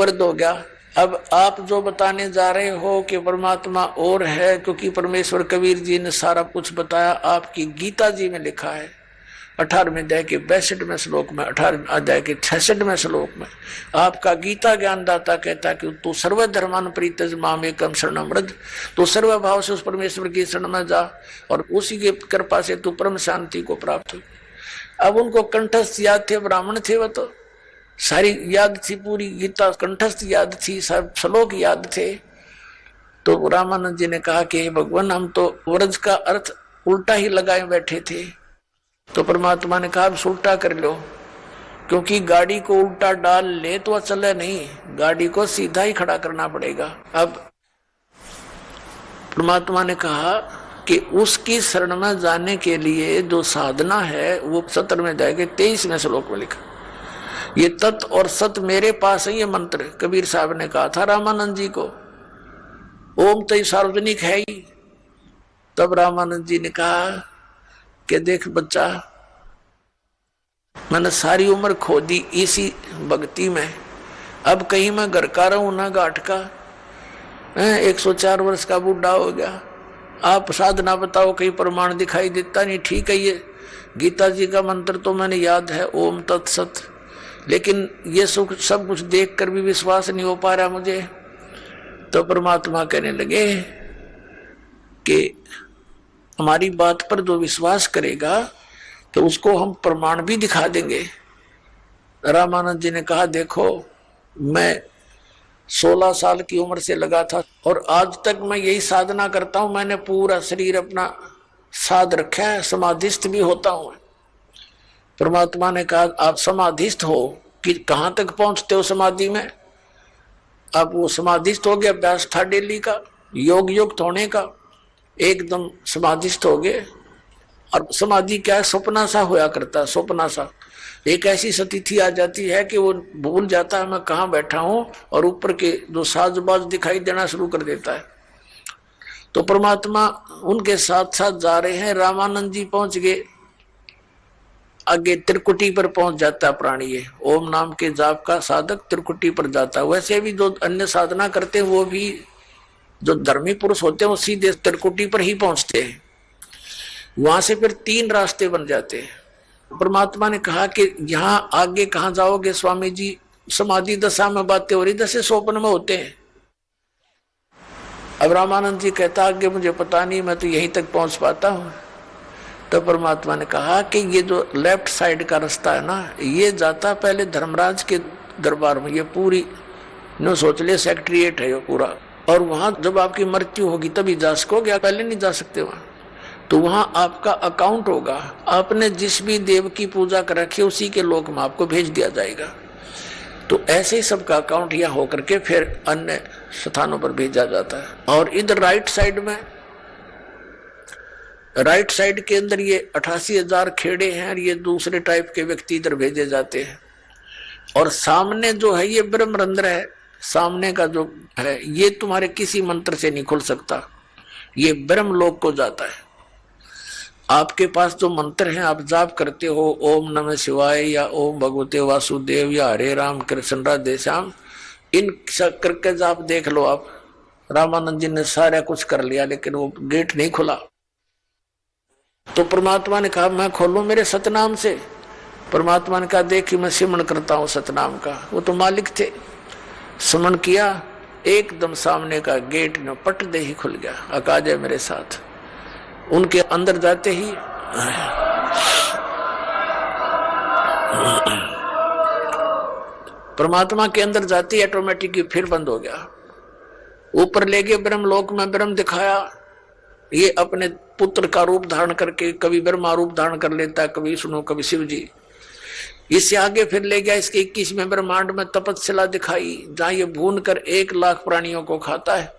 वर्द हो गया। अब आप जो बताने जा रहे हो कि परमात्मा और है, क्योंकि परमेश्वर कबीर जी ने सारा कुछ बताया, आपकी गीता जी में लिखा है 18वें अध्याय के 62वें श्लोक में, 18वें अध्याय के 66वें श्लोक में आपका गीता ज्ञानदाता कहता है कि तू सर्वधर्मान परित्यज माम एकम शरणम व्रज, तू सर्वभाव से उस परमेश्वर की शरण में जा और उसी की कृपा से तू परम शांति को प्राप्त हो। अब उनको कंठस्थ याद थे, ब्राह्मण थे, वो तो सारी याद थी, पूरी गीता कंठस्थ याद थी, सब श्लोक याद थे। तो रामानंद जी ने कहा कि भगवान हम तो व्रज का अर्थ उल्टा ही लगाए बैठे थे। तो परमात्मा ने कहा अब उल्टा कर लो, क्योंकि गाड़ी को उल्टा डाल ले तो चले नहीं, गाड़ी को सीधा ही खड़ा करना पड़ेगा। अब परमात्मा ने कहा कि उसकी शरण में जाने के लिए जो साधना है वो 17वें अध्याय के 23वें श्लोक में लिखा, ये तत् और सत मेरे पास है, ये मंत्र कबीर साहब ने कहा था रामानंद जी को। ओम तो सार्वजनिक है ही। तब रामानंद जी ने कहा कि देख बच्चा, मैंने सारी उम्र खो दी इसी भक्ति में, अब कहीं मैं घर का रहूं ना घाट का, 104 वर्ष का बूढ़ा हो गया, आप साधना बताओ, कहीं प्रमाण दिखाई देता नहीं। ठीक है, ये गीता जी का मंत्र तो मैंने याद है, ओम तत्सत, लेकिन ये सब कुछ देख कर भी विश्वास नहीं हो पा रहा मुझे। तो परमात्मा कहने लगे कि हमारी बात पर जो विश्वास करेगा तो उसको हम प्रमाण भी दिखा देंगे। रामानंद जी ने कहा देखो, मैं 16 साल की उम्र से लगा था और आज तक मैं यही साधना करता हूं, मैंने पूरा शरीर अपना साध रखा है, समाधिस्थ भी होता हूं। परमात्मा ने कहा आप समाधिस्थ हो कि कहां तक पहुंचते हो समाधि में? अब वो समाधिस्थ हो गया, अभ्यास था डेली का, योग युक्त होने का, एकदम समाधिस्थ हो गए। और समाधि क्या है? सपना सा होया करता है, सपना सा, एक ऐसी स्थिति आ जाती है कि वो भूल जाता है मैं कहाँ बैठा हूं और ऊपर के जो साजबाज दिखाई देना शुरू कर देता है। तो परमात्मा उनके साथ साथ जा रहे हैं। रामानंद जी पहुंच गए, आगे त्रिकुटी पर पहुंच जाता है प्राणी, ये ओम नाम के जाप का साधक त्रिकुटी पर जाता है। वैसे भी जो अन्य साधना करते हैं वो भी जो धर्मी पुरुष होते हैं वो सीधे त्रिकुटी पर ही पहुंचते हैं। वहां से फिर 3 रास्ते बन जाते हैं। परमात्मा ने कहा कि यहाँ आगे कहाँ जाओगे स्वामी जी, समाधि दशा में बातें हो रही, जैसे स्वप्न में होते हैं। अब रामानंद जी कहता आगे मुझे पता नहीं, मैं तो यहीं तक पहुंच पाता हूं। तो परमात्मा ने कहा कि ये जो लेफ्ट साइड का रास्ता है ना, ये जाता पहले धर्मराज के दरबार में, ये पूरी नो सोच ले सेक्रेटरीएट है ये पूरा, और वहां जब आपकी मृत्यु होगी तभी जा सकोगे, पहले नहीं जा सकते वहां। तो वहां आपका अकाउंट होगा, आपने जिस भी देव की पूजा कर रखी उसी के लोक में आपको भेज दिया जाएगा। तो ऐसे ही सबका अकाउंट यहाँ होकर के फिर अन्य स्थानों पर भेजा जाता है। और इधर राइट साइड के अंदर ये 88,000 खेड़े हैं और ये दूसरे टाइप के व्यक्ति इधर भेजे जाते हैं। और सामने जो है ये ब्रह्मरंध्र है, सामने का जो है ये तुम्हारे किसी मंत्र से नहीं खुल सकता, ये ब्रह्म लोक को जाता है। आपके पास जो मंत्र हैं आप जाप करते हो, ओम नमः शिवाय या ओम भगवते वासुदेव या हरे राम कृष्ण राधे श्याम, इन करके जाप देख लो आप। रामानंद जी ने सारा कुछ कर लिया लेकिन वो गेट नहीं खुला। तो परमात्मा ने कहा मैं खोलूं मेरे सतनाम से? परमात्मा ने कहा देखिए मैं सिमरण करता हूं सतनाम का। वो तो मालिक थे, सिमरण किया, एकदम सामने का गेट न पट दे ही खुल गया। अकाजय मेरे साथ उनके अंदर जाते ही परमात्मा के अंदर जाते ही ऑटोमेटिक फिर बंद हो गया। ऊपर ले गए ब्रह्मलोक में, ब्रह्म दिखाया, ये अपने पुत्र का रूप धारण करके कभी ब्रह्मा रूप धारण कर लेता है, कभी विष्णु कभी शिव जी। इससे आगे फिर ले गया इसके 21वें ब्रह्मांड में, तपस्या दिखाई जहां ये भून कर 1 लाख प्राणियों को खाता है।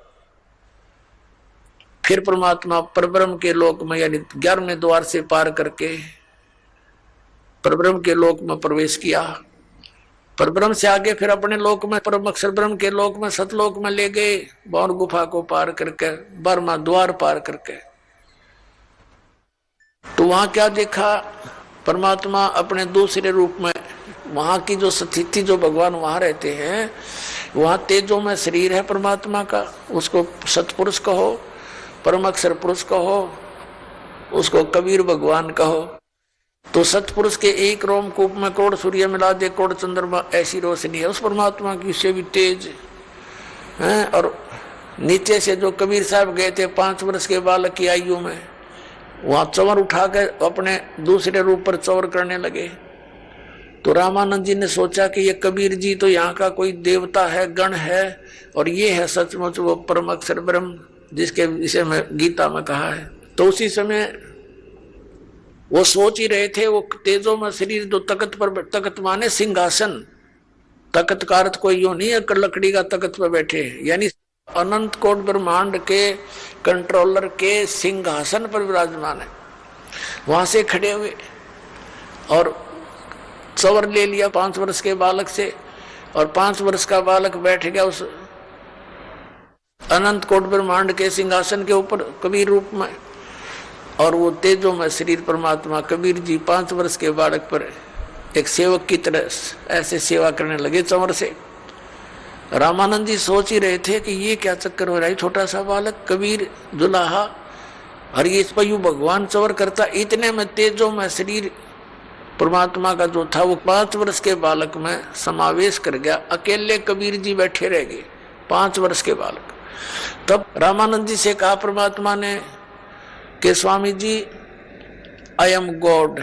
फिर परमात्मा परब्रह्म के लोक में यानी 11वें द्वार से पार करके परब्रह्म के लोक में प्रवेश किया। परब्रह्म से आगे फिर अपने लोक में परम अक्षर ब्रह्म के लोक में सतलोक में ले गए, 52 गुफा को पार करके 12वां द्वार पार करके। तो वहां क्या देखा? परमात्मा अपने दूसरे रूप में, वहां की जो स्थिति जो भगवान वहां रहते हैं वहां तेजो में शरीर है परमात्मा का, उसको सतपुरुष कहो, परम अक्षर पुरुष कहो, उसको कबीर भगवान कहो। तो सतपुरुष के एक रोमकूप में करोड़ सूर्य मिला दे, करोड़ चंद्रमा, ऐसी रोशनी है उस परमात्मा की, उससे भी तेज है। और नीचे से जो कबीर साहब गए थे 5 वर्ष के बालक की आयु में, वहां चंवर उठा कर अपने दूसरे रूप पर चंवर करने लगे। तो रामानंद जी ने सोचा कि ये कबीर जी तो यहाँ का कोई देवता है, गण है, और ये है सचमुच वो परम अक्षर ब्रह्म जिसके विषय में गीता में कहा है। तो उसी समय वो सोच ही रहे थे, वो तेजो में शरीर जो तख्त पर, तख्त माने सिंहासन, तख्त का अर्थ कोई यूं नहीं है लकड़ी का तख्त पर बैठे, यानी अनंत कोट ब्रह्मांड के कंट्रोलर के सिंहासन पर विराजमान है। वहां से खड़े हुए और चंवर ले लिया 5 वर्ष के बालक से, और 5 वर्ष का बालक बैठ गया उस अनंत कोट ब्रह्मांड के सिंहासन के ऊपर कबीर रूप में। और वो तेजो में शरीर परमात्मा कबीर जी 5 वर्ष के बालक पर एक सेवक की तरह ऐसे सेवा करने लगे चंवर से। रामानंद जी सोच ही रहे थे कि ये क्या चक्कर हो रहा है, छोटा सा बालक कबीर दुल्हा, और ये इस पर यूं भगवान चंवर करता। इतने में तेजो में शरीर परमात्मा का जो था वो 5 वर्ष के बालक में समावेश कर गया, अकेले कबीर जी बैठे रह गए 5 वर्ष के बालक। तब रामानंद जी से कहा परमात्मा ने कि Swami ji, I am God,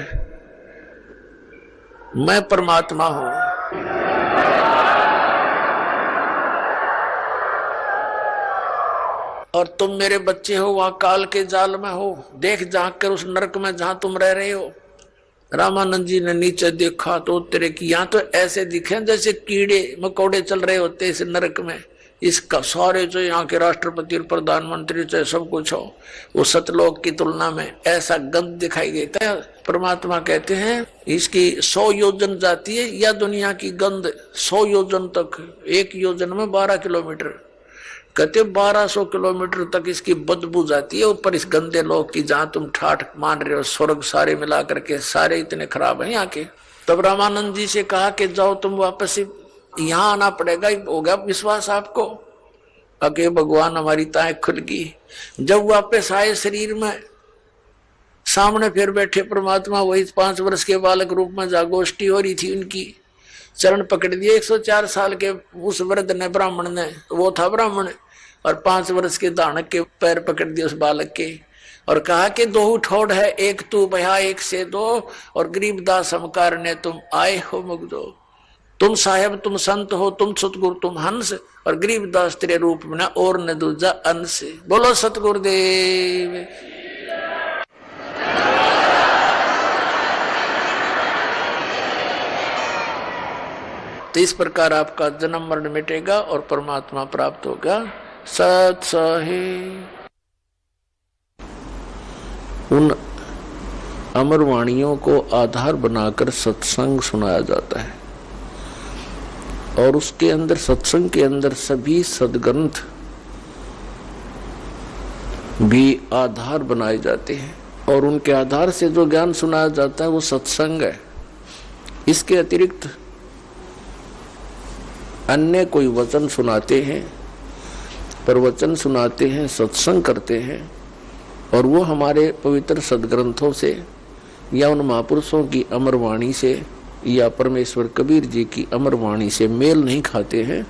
मैं परमात्मा हूं, और तुम मेरे बच्चे हो, वहां काल के जाल में हो, देख झांक कर उस नरक में जहां तुम रह रहे हो। रामानंद जी ने नीचे देखा तो तेरे की यहाँ तो ऐसे दिखे जैसे कीड़े मकोड़े चल रहे होते इस नरक में। इसका सारे जो यहाँ के राष्ट्रपति और प्रधानमंत्री चाहे सब कुछ हो, वो सतलोक की तुलना में ऐसा गंध दिखाई देता है। परमात्मा कहते हैं इसकी 100 योजन जाती है या दुनिया की गंध 100 योजन तक, 1 योजन में 12 किलोमीटर, कहते 1200 किलोमीटर तक इसकी बदबू जाती है ऊपर इस गंदे लोक की, जहां तुम ठाठ मान रहे हो। स्वर्ग सारे मिला करके सारे इतने खराब हैं यहाँ के। तब रामानंद जी से कहा कि जाओ तुम वापस यहाँ आना पड़ेगा। हो गया विश्वास आपको? अके भगवान हमारी ताएं खुल गई। जब वापस आए शरीर में, सामने फिर बैठे परमात्मा वही 5 वर्ष के बालक रूप में, जागोष्ठी हो रही थी उनकी। चरण पकड़ दिए 104 साल के उस वृद्ध ने, ब्राह्मण ने, वो था ब्राह्मण, और 5 वर्ष के दानक के पैर पकड़ दिए उस बालक के, और कहा कि 2 ठोड़ है, एक तू भया एक से 2, और गरीबदास हमकार ने तुम आए हो मुग्धो। तुम साहेब तुम संत हो, तुम सतगुरु तुम हंस, और गरीबदास तेरे रूप में और न दूजा अंश। बोलो सतगुरुदेव। तो इस प्रकार आपका जन्म मरण मिटेगा और परमात्मा प्राप्त होगा। सत सहे उन अमर वाणियों को आधार बनाकर सत्संग सुनाया जाता है, और उसके अंदर सत्संग के अंदर सभी सदग्रंथ भी आधार बनाए जाते हैं, और उनके आधार से जो ज्ञान सुनाया जाता है वो सत्संग है। इसके अतिरिक्त अन्य कोई वचन सुनाते हैं, प्रवचन सुनाते हैं, सत्संग करते हैं, और वो हमारे पवित्र सदग्रंथों से या उन महापुरुषों की अमर वाणी से या परमेश्वर कबीर जी की अमर वाणी से मेल नहीं खाते हैं,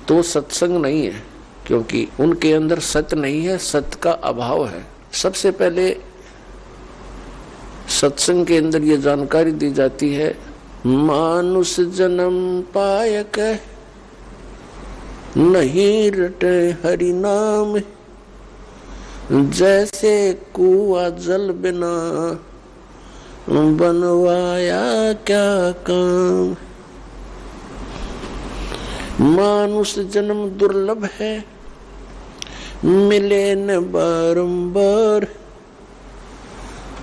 तो वो सत्संग नहीं है, क्योंकि उनके अंदर सत्य नहीं है, सत्य का अभाव है। सबसे पहले सत्संग के अंदर ये जानकारी दी जाती है, मानुष जन्म पायक नहीं रटे हरि नाम, जैसे कुआं जल बिना बनवाया क्या काम। मानुष जन्म दुर्लभ है, मिले न बारंबार,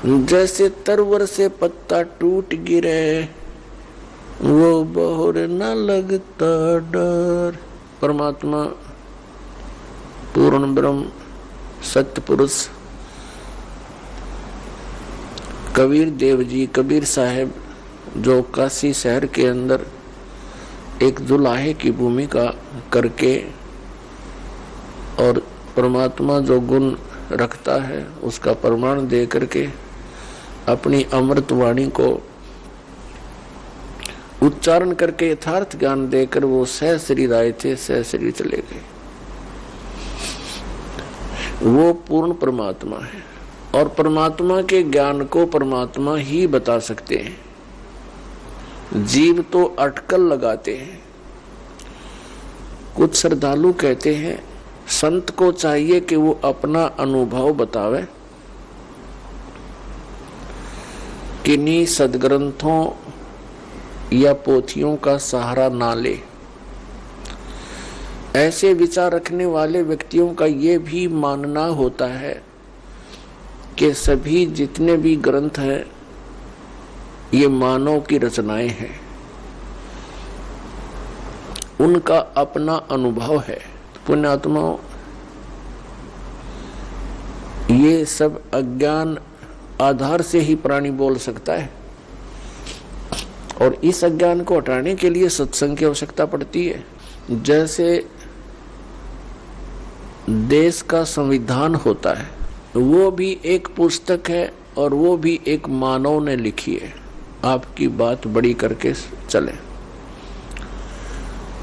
जैसे तरवर से पत्ता टूट गिरे वो बहुर न लगता डर। परमात्मा पूर्ण ब्रह्म सत्य पुरुष कबीर देव जी, कबीर साहब, जो काशी शहर के अंदर एक जुलाहे की भूमिका करके और परमात्मा जो गुण रखता है उसका प्रमाण दे करके अपनी अमृत वाणी को उच्चारण करके यथार्थ ज्ञान देकर वो सह शरीर आए थे, सह शरीर चले गए। वो पूर्ण परमात्मा है और परमात्मा के ज्ञान को परमात्मा ही बता सकते हैं। जीव तो अटकल लगाते हैं। कुछ श्रद्धालु कहते हैं संत को चाहिए कि वो अपना अनुभव बतावे, किन्हीं सदग्रंथों या पोथियों का सहारा ना ले। ऐसे विचार रखने वाले व्यक्तियों का ये भी मानना होता है कि सभी जितने भी ग्रंथ हैं ये मानव की रचनाएं हैं, उनका अपना अनुभव है। पुण्यात्माओं, ये सब अज्ञान आधार से ही प्राणी बोल सकता है और इस अज्ञान को हटाने के लिए सत्संग की आवश्यकता पड़ती है। जैसे देश का संविधान होता है, वो भी एक पुस्तक है और वो भी एक मानव ने लिखी है। आपकी बात बड़ी करके चले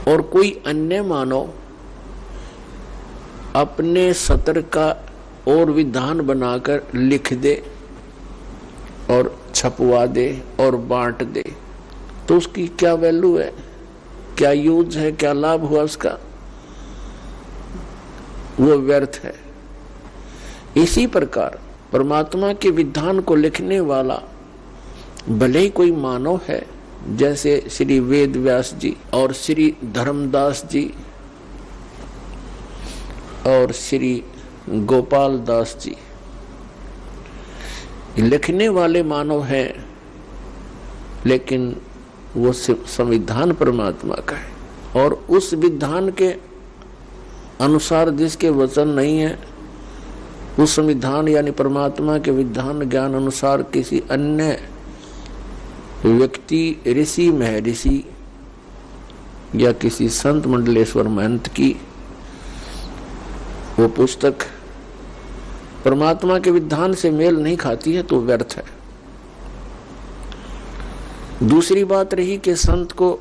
और कोई अन्य मानव अपने सतर का और विधान बनाकर लिख दे और छपवा दे और बांट दे, तो उसकी क्या वैल्यू है, क्या यूज है, क्या लाभ हुआ उसका? वो व्यर्थ है। इसी प्रकार परमात्मा के विधान को लिखने वाला भले ही कोई मानव है, जैसे श्री वेद व्यास जी और श्री धर्मदास जी और श्री गोपाल दास जी, लिखने वाले मानव हैं, लेकिन वो संविधान परमात्मा का है और उस विधान के अनुसार जिसके वचन नहीं है, उस संविधान यानी परमात्मा के विधान ज्ञान अनुसार किसी अन्य व्यक्ति, ऋषि महर्षि या किसी संत मंडलेश्वर महंत की वो पुस्तक परमात्मा के विधान से मेल नहीं खाती है तो व्यर्थ है। दूसरी बात रही कि संत को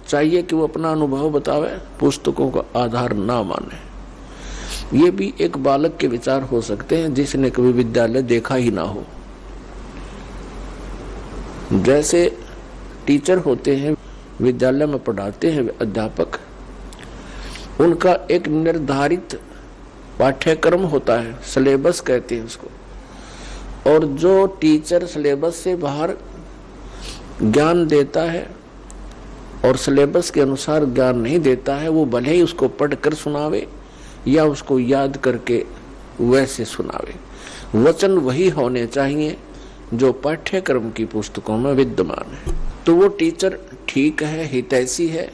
चाहिए कि वो अपना अनुभव बतावे, पुस्तकों का आधार ना माने। ये भी एक बालक के विचार हो सकते हैं जिसने कभी विद्यालय देखा ही ना हो। जैसे टीचर होते हैं, विद्यालय में पढ़ाते हैं अध्यापक, उनका एक निर्धारित पाठ्यक्रम होता है, सिलेबस कहते हैं उसको, और जो टीचर सिलेबस से बाहर ज्ञान देता है और सिलेबस के अनुसार ज्ञान नहीं देता है, वो भले ही उसको पढ़कर सुनावे या उसको याद करके वैसे सुनावे, वचन वही होने चाहिए जो पाठ्यक्रम की पुस्तकों में विद्यमान है। तो वो टीचर ठीक है, हितैषी है,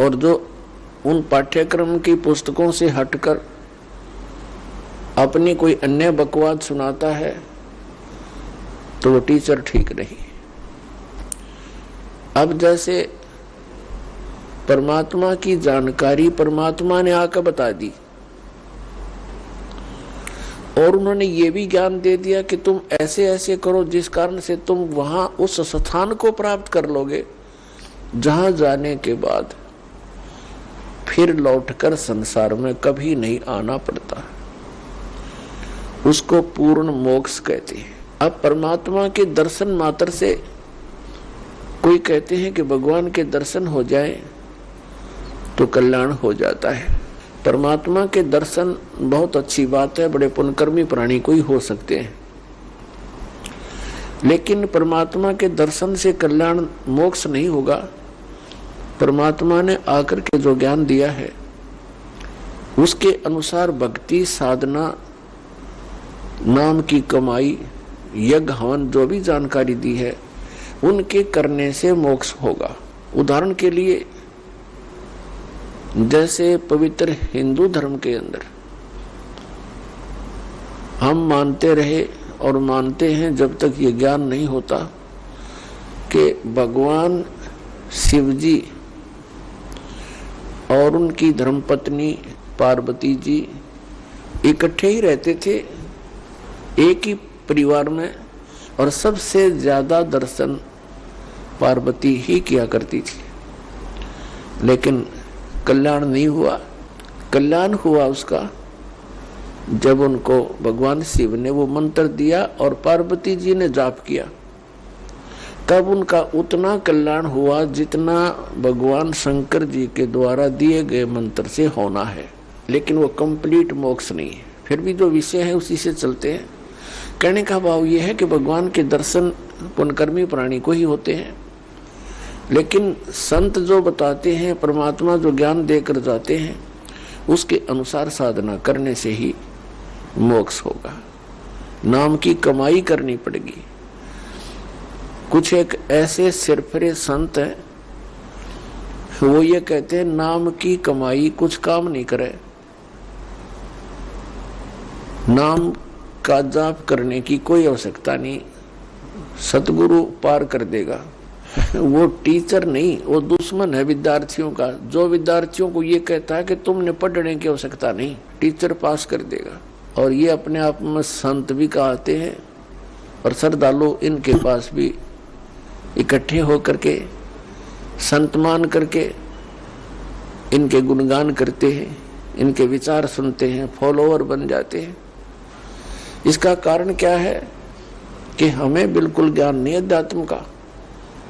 और जो उन पाठ्यक्रम की पुस्तकों से हटकर अपनी कोई अन्य बकवाद सुनाता है तो वो टीचर ठीक नहीं। अब जैसे परमात्मा की जानकारी परमात्मा ने आकर बता दी और उन्होंने ये भी ज्ञान दे दिया कि तुम ऐसे ऐसे करो जिस कारण से तुम वहां उस स्थान को प्राप्त कर लोगे जहां जाने के बाद फिर लौटकर संसार में कभी नहीं आना पड़ता। उसको पूर्ण मोक्ष कहते हैं। अब परमात्मा के दर्शन मात्र से, कोई कहते हैं कि भगवान के दर्शन हो जाए तो कल्याण हो जाता है। परमात्मा के दर्शन बहुत अच्छी बात है, बड़े पुण्यकर्मी प्राणी को ही हो सकते हैं, लेकिन परमात्मा के दर्शन से कल्याण मोक्ष नहीं होगा। परमात्मा ने आकर के जो ज्ञान दिया है उसके अनुसार भक्ति साधना, नाम की कमाई, यज्ञ हवन, जो भी जानकारी दी है उनके करने से मोक्ष होगा। उदाहरण के लिए जैसे पवित्र हिंदू धर्म के अंदर हम मानते रहे और मानते हैं जब तक ये ज्ञान नहीं होता कि भगवान शिव जी और उनकी धर्मपत्नी पार्वती जी इकट्ठे ही रहते थे एक ही परिवार में, और सबसे ज्यादा दर्शन पार्वती ही किया करती थी। लेकिन कल्याण नहीं हुआ। कल्याण हुआ उसका जब उनको भगवान शिव ने वो मंत्र दिया और पार्वती जी ने जाप किया, तब उनका उतना कल्याण हुआ जितना भगवान शंकर जी के द्वारा दिए गए मंत्र से होना है। लेकिन वो कंप्लीट मोक्ष नहीं है। फिर भी जो विषय है उसी से चलते हैं। कहने का भाव ये है कि भगवान के दर्शन पुण्यकर्मी प्राणी को ही होते हैं, लेकिन संत जो बताते हैं, परमात्मा जो ज्ञान देकर जाते हैं, उसके अनुसार साधना करने से ही मोक्ष होगा। नाम की कमाई करनी पड़ेगी। कुछ एक ऐसे सिरफिरे संत हैं, वो ये कहते हैं नाम की कमाई कुछ काम नहीं करे, नाम का जाप करने की कोई आवश्यकता नहीं, सतगुरु पार कर देगा। वो टीचर नहीं, वो दुश्मन है विद्यार्थियों का, जो विद्यार्थियों को ये कहता है कि तुमने पढ़ने की आवश्यकता नहीं, टीचर पास कर देगा। और ये अपने आप में संत भी कहते हैं, और श्रद्धालु इनके पास भी इकट्ठे होकर के संत मान करके इनके गुणगान करते हैं, इनके विचार सुनते हैं, फॉलोअर बन जाते हैं। इसका कारण क्या है कि हमें बिल्कुल ज्ञान नहीं अध्यात्म का,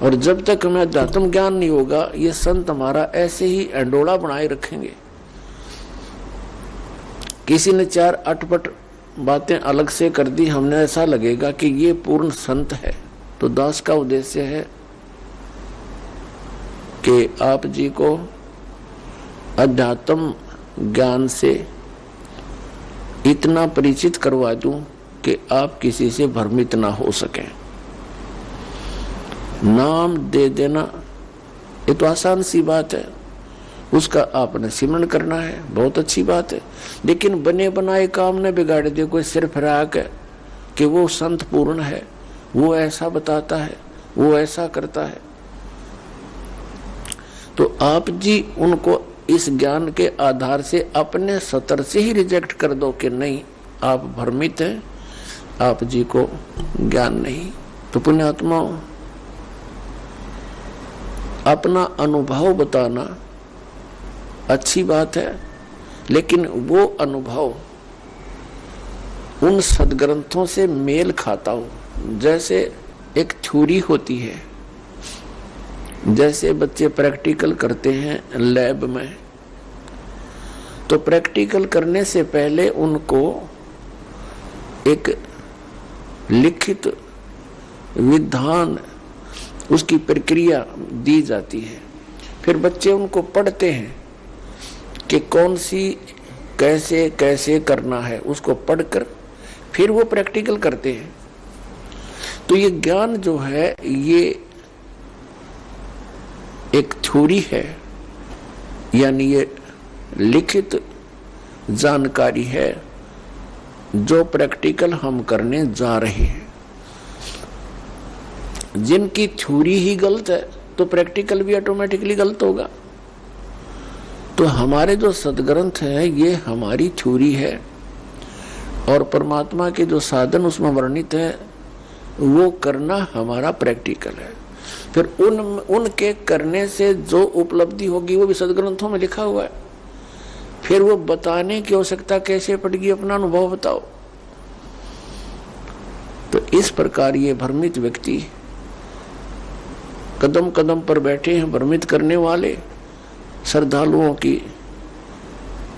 और जब तक हमें अध्यात्म ज्ञान नहीं होगा, ये संत हमारा ऐसे ही अंडोला बनाए रखेंगे। किसी ने चार अटपट बातें अलग से कर दी, हमने ऐसा लगेगा कि ये पूर्ण संत है। तो दास का उद्देश्य है कि आप जी को अध्यात्म ज्ञान से इतना परिचित करवा दूं कि आप किसी से भ्रमित ना हो सकें। नाम दे देना ये तो आसान सी बात है, उसका आपने सिमरण करना है, बहुत अच्छी बात है। लेकिन बने बनाए काम न बिगाड़ दे कोई सिर्फ राग है कि वो संत पूर्ण है, वो ऐसा बताता है, वो ऐसा करता है। तो आप जी उनको इस ज्ञान के आधार से अपने सतर से ही रिजेक्ट कर दो कि नहीं, आप भ्रमित हैं, आप जी को ज्ञान नहीं। तो पुण्यात्माओं, अपना अनुभव बताना अच्छी बात है, लेकिन वो अनुभव उन सदग्रंथों से मेल खाता हो। जैसे एक थ्योरी होती है, जैसे बच्चे प्रैक्टिकल करते हैं लैब में, तो प्रैक्टिकल करने से पहले उनको एक लिखित विधान, उसकी प्रक्रिया दी जाती है। फिर बच्चे उनको पढ़ते हैं कि कौन सी कैसे कैसे करना है, उसको पढ़कर फिर वो प्रैक्टिकल करते हैं। तो ये ज्ञान जो है ये एक थ्योरी है, यानी ये लिखित जानकारी है जो प्रैक्टिकल हम करने जा रहे हैं। जिनकी थ्योरी ही गलत है तो प्रैक्टिकल भी ऑटोमेटिकली गलत होगा। तो हमारे जो सदग्रंथ है ये हमारी थ्योरी है, और परमात्मा के जो साधन उसमें वर्णित है वो करना हमारा प्रैक्टिकल है। फिर उनके करने से जो उपलब्धि होगी वो भी सदग्रंथों में लिखा हुआ है। फिर वो बताने की आवश्यकता कैसे पड़ेगी, अपना अनुभव बताओ। तो इस प्रकार ये भ्रमित व्यक्ति कदम कदम पर बैठे हैं, भ्रमित करने वाले। श्रद्धालुओं की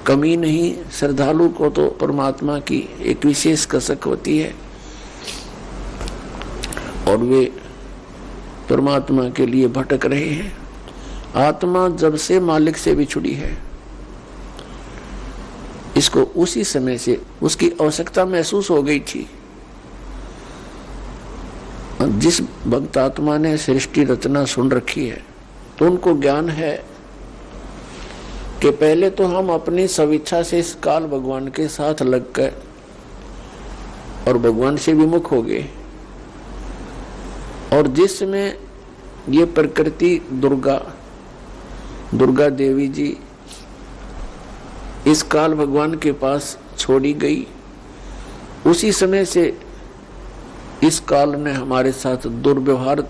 कमी नहीं, श्रद्धालु को तो परमात्मा की एक विशेष कसक होती है, और वे परमात्मा के लिए भटक रहे हैं। आत्मा जब से मालिक से बिछुड़ी है, इसको उसी समय से उसकी आवश्यकता महसूस हो गई थी। जिस भक्त आत्मा ने सृष्टि रचना सुन रखी है, तो उनको ज्ञान है कि पहले तो हम अपनी स्वेच्छा से इस काल भगवान के साथ लग गए और भगवान से विमुख हो गए। और जिसमें ये प्रकृति दुर्गा देवी जी इस काल भगवान के पास छोड़ी गई, उसी समय से इस काल ने हमारे साथ दुर्व्यवहार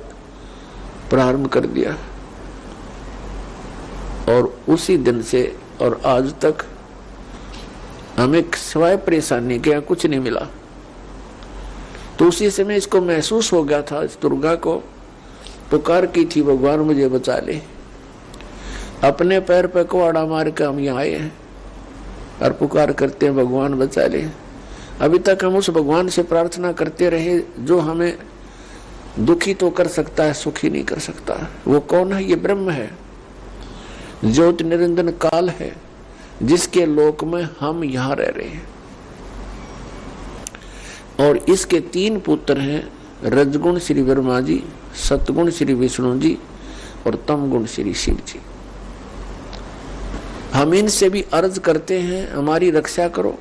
प्रारंभ कर दिया और उसी दिन से और आज तक हमें सिवाय परेशानी के कुछ नहीं मिला। तो उसी समय इसको महसूस हो गया था, इस दुर्गा को पुकार की थी, भगवान मुझे बचा ले। अपने पैर पे कुआड़ा मार के हम यहाँ आए हैं और पुकार करते हैं भगवान बचा ले। अभी तक हम उस भगवान से प्रार्थना करते रहे जो हमें दुखी तो कर सकता है, सुखी नहीं कर सकता। वो कौन है? ये ब्रह्म है, ज्योत निरंजन काल है, जिसके लोक में हम यहाँ रह रहे हैं। और इसके 3 पुत्र हैं, रजगुण श्री ब्रह्मा जी, सतगुण श्री विष्णु जी और तमगुण श्री शिव जी। हम इनसे भी अर्ज करते हैं हमारी रक्षा करो।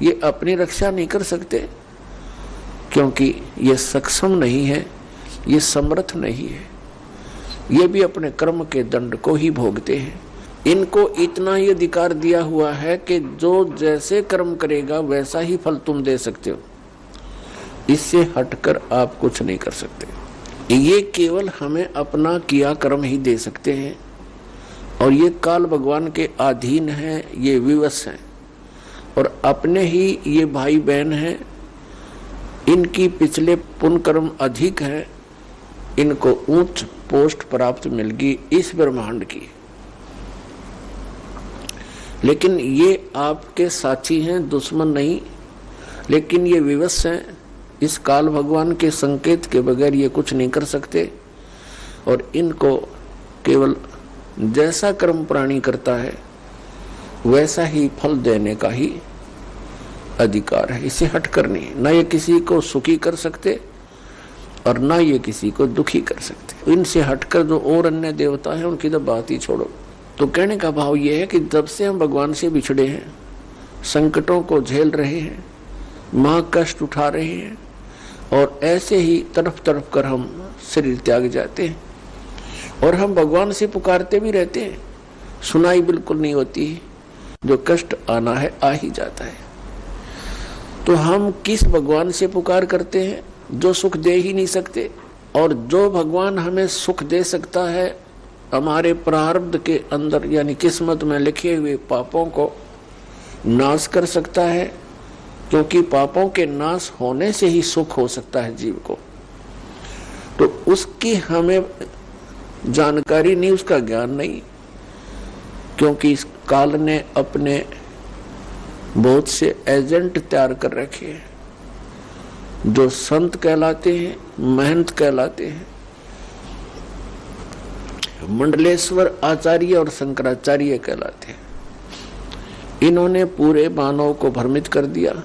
ये अपनी रक्षा नहीं कर सकते क्योंकि ये सक्षम नहीं है, ये समर्थ नहीं है, ये भी अपने कर्म के दंड को ही भोगते हैं। इनको इतना ही अधिकार दिया हुआ है कि जो जैसे कर्म करेगा वैसा ही फल तुम दे सकते हो, इससे हटकर आप कुछ नहीं कर सकते। ये केवल हमें अपना किया कर्म ही दे सकते हैं और ये काल भगवान के अधीन है, ये विवश हैं और अपने ही ये भाई बहन हैं, इनकी पिछले पुण्य कर्म अधिक है, इनको उच्च पोस्ट प्राप्त मिल गई इस ब्रह्मांड की। लेकिन ये आपके साथी हैं, दुश्मन नहीं, लेकिन ये विवश हैं। इस काल भगवान के संकेत के बगैर ये कुछ नहीं कर सकते और इनको केवल जैसा कर्म प्राणी करता है वैसा ही फल देने का ही अधिकार है, इसे हटकर नहीं। ना ये किसी को सुखी कर सकते और ना ये किसी को दुखी कर सकते। इनसे हटकर जो और अन्य देवता है उनकी तो बात ही छोड़ो। तो कहने का भाव ये है कि जब से हम भगवान से बिछड़े हैं, संकटों को झेल रहे हैं, महा कष्ट उठा रहे हैं और ऐसे ही तरफ तरफ कर हम शरीर त्याग जाते हैं और हम भगवान से पुकारते भी रहते हैं, सुनाई बिल्कुल नहीं होती, जो कष्ट आना है आ ही जाता है। तो हम किस भगवान से पुकार करते हैं जो सुख दे ही नहीं सकते, और जो भगवान हमें सुख दे सकता है हमारे प्रारब्ध के अंदर यानी किस्मत में लिखे हुए पापों को नाश कर सकता है, क्योंकि पापों के नाश होने से ही सुख हो सकता है जीव को। तो उसकी हमें जानकारी नहीं, उसका ज्ञान नहीं, क्योंकि इस काल ने अपने बहुत से एजेंट तैयार कर रखे हैं जो संत कहलाते हैं, महंत कहलाते हैं। मंडलेश्वर आचार्य और शंकराचार्य कहलाते हैं। इन्होंने पूरे मानव को भ्रमित कर दिया